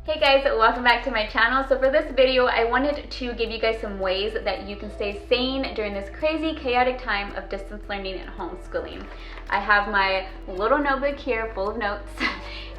Hey guys, welcome back to my channel. So for this video, I wanted to give you guys some ways that you can stay sane during this crazy, chaotic time of distance learning and homeschooling. I have my little notebook here full of notes,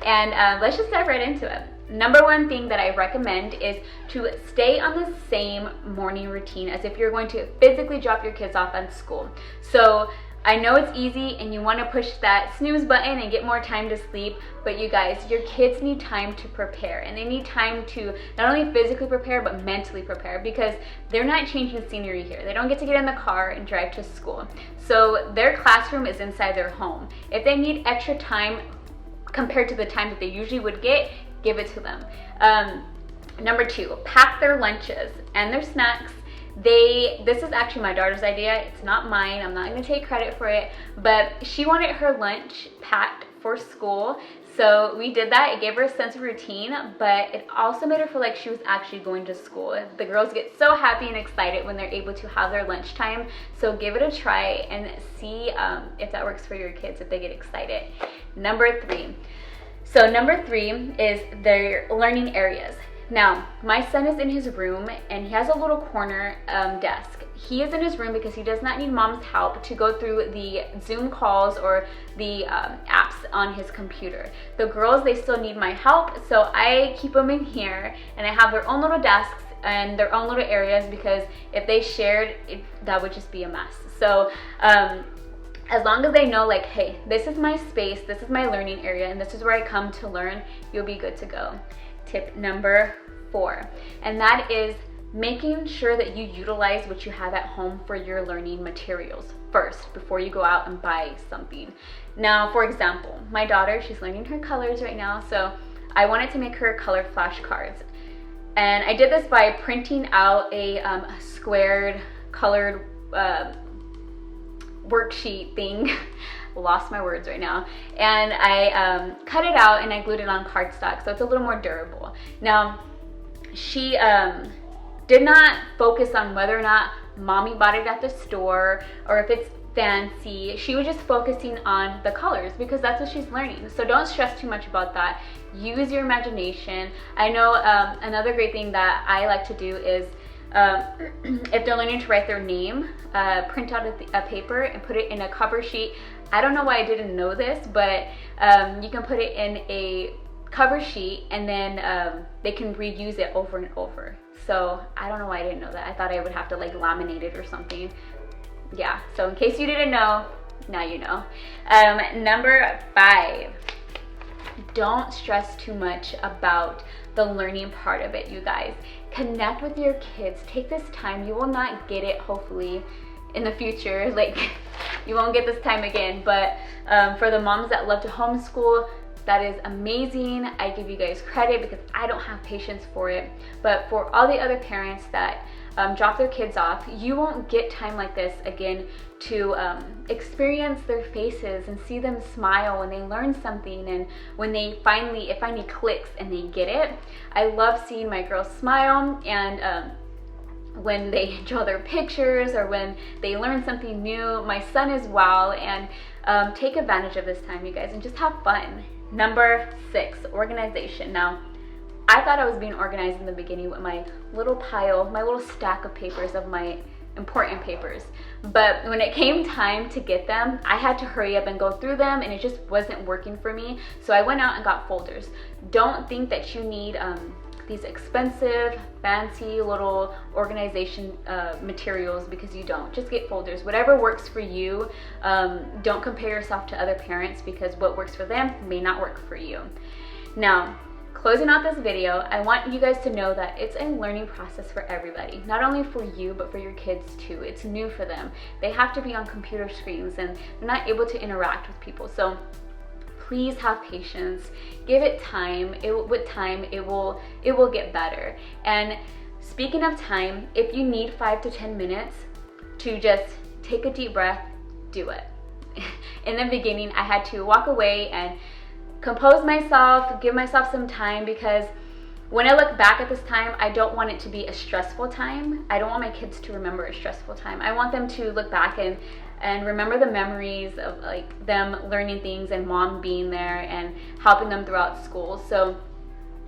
and let's just dive right into it. Number one thing that I recommend is to stay on the same morning routine as if you're going to physically drop your kids off at school. So I know it's easy and you want to push that snooze button and get more time to sleep, but you guys, your kids need time to prepare, and they need time to not only physically prepare but mentally prepare, because they're not changing scenery here. They don't get to get in the car and drive to school. So their classroom is inside their home. If they need extra time compared to the time that they usually would get, give it to them. Number two, pack their lunches and their snacks. This is actually my daughter's idea. It's not mine. I'm not going to take credit for it, but she wanted her lunch packed for school. So we did that. It gave her a sense of routine, but it also made her feel like she was actually going to school. The girls get so happy and excited when they're able to have their lunchtime. So give it a try and see if that works for your kids, if they get excited. Number three is their learning areas. Now, my son is in his room and he has a little corner desk. He is in his room because he does not need mom's help to go through the Zoom calls or the apps on his computer. The girls, they still need my help, so I keep them in here, and I have their own little desks and their own little areas, because if they shared, that would just be a mess. So as long as they know, like, hey, this is my space, this is my learning area, and this is where I come to learn, you'll be good to go. Tip number 4, and that is making sure that you utilize what you have at home for your learning materials first before you go out and buy something. Now, for example, my daughter, she's learning her colors right now, so I wanted to make her color flashcards. And I did this by printing out a squared colored worksheet thing. Lost my words right now, and I cut it out and I glued it on cardstock, so it's a little more durable. Now, she did not focus on whether or not mommy bought it at the store or if it's fancy. She was just focusing on the colors because that's what she's learning. So don't stress too much about that. Use your imagination. I know another great thing that I like to do is if they're learning to write their name, print out a paper and put it in a cover sheet. I don't know why I didn't know this, but you can put it in a cover sheet and then they can reuse it over and over. So I don't know why I didn't know that. I thought I would have to like laminate it or something. Yeah, so in case you didn't know, now you know. Number 5, don't stress too much about the learning part of it, you guys. Connect with your kids. Take this time. You will not get it, hopefully, in the future. Like, you won't get this time again, but for the moms that love to homeschool, that is amazing. I give you guys credit because I don't have patience for it. But for all the other parents that drop their kids off, you won't get time like this again to experience their faces and see them smile when they learn something, and when it finally clicks and they get it. I love seeing my girls smile, and when they draw their pictures or when they learn something new. My son as well, and take advantage of this time, you guys, and just have fun. Number 6, organization. Now, I thought I was being organized in the beginning with my little pile, my little stack of papers of my important papers, but when it came time to get them, I had to hurry up and go through them, and it just wasn't working for me. So I went out and got folders. Don't think that you need these expensive, fancy little organization materials, because you don't. Just get folders. Whatever works for you. Don't compare yourself to other parents, because what works for them may not work for you. Now, closing out this video, I want you guys to know that it's a learning process for everybody. Not only for you, but for your kids too. It's new for them. They have to be on computer screens and they're not able to interact with people. So please have patience. Give it time. With time, it will get better. And speaking of time, if you need 5 to 10 minutes to just take a deep breath, do it. In the beginning, I had to walk away and compose myself, give myself some time, because when I look back at this time, I don't want it to be a stressful time. I don't want my kids to remember a stressful time. I want them to look back and remember the memories of like them learning things and mom being there and helping them throughout school. So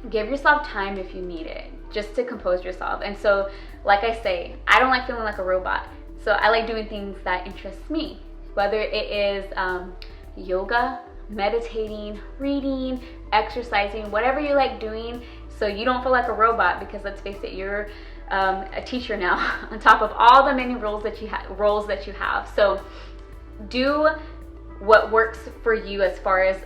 give yourself time if you need it, just to compose yourself. And so, like I say, I don't like feeling like a robot. So I like doing things that interest me, whether it is yoga, meditating, reading, exercising, whatever you like doing, so you don't feel like a robot. Because let's face it, you're a teacher now, on top of all the many roles that you have. So do what works for you as far as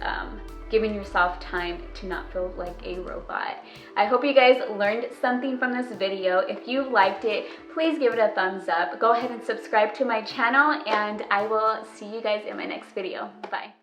giving yourself time to not feel like a robot. I hope you guys learned something from this video. If you liked it, please give it a thumbs up. Go ahead and subscribe to my channel, and I will see you guys in my next video. Bye.